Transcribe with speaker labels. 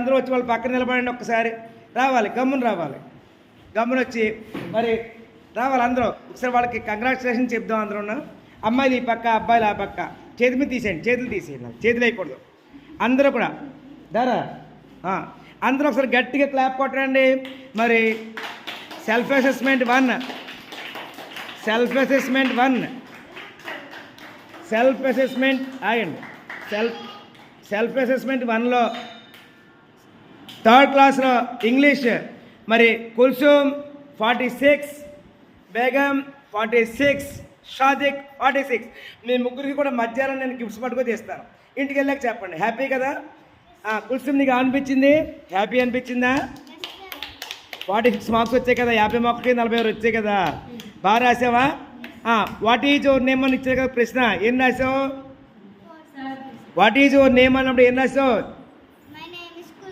Speaker 1: అందరూ వచ్చి వాళ్ళు పక్కన నిలబడండి, ఒక్కసారి రావాలి, గమ్మున వచ్చి మరి రావాలి అందరూ. ఒకసారి వాళ్ళకి కంగ్రాచులేషన్ చెప్దాం అందరూ. అమ్మాయిలు ఈ పక్క, అబ్బాయిలు ఆ పక్క. చేతి మీద తీసేయండి, చేతులు తీసేయండి, చేతులు వేయకూడదు. అందరూ కూడా దారా అందరూ ఒకసారి గట్టిగా క్లాప్ కొట్టండి. మరి self assessment 1, self assessment 1, self assessment ఆగండి. సెల్ఫ్ అసెస్మెంట్ 1లో 3rd క్లాస్లో ఇంగ్లీష్ మరి కుల్సూమ్ 46, బేగం 46, షాదిక్ 46. మీ ముగ్గురికి కూడా మధ్యాహ్నం నేను గిఫ్ట్స్ పట్టుకొని తీస్తాను. ఇంటికి వెళ్ళాక చెప్పండి. హ్యాపీ కదా? కుల్సూమ్ నీకు అనిపించింది? హ్యాపీ అనిపించిందా? 46 మార్క్స్ వచ్చాయి కదా, 50 మార్కులకి 46 వచ్చాయి కదా. బాగా రాసావా? వాట్ ఈజ్ యువర్ నేమ్ అని ఇచ్చారు కదా ప్రశ్న. ఏం రాసావు? వాట్ ఈజ్ యువర్ నేమ్ అన్నప్పుడు ఏం రాసావు?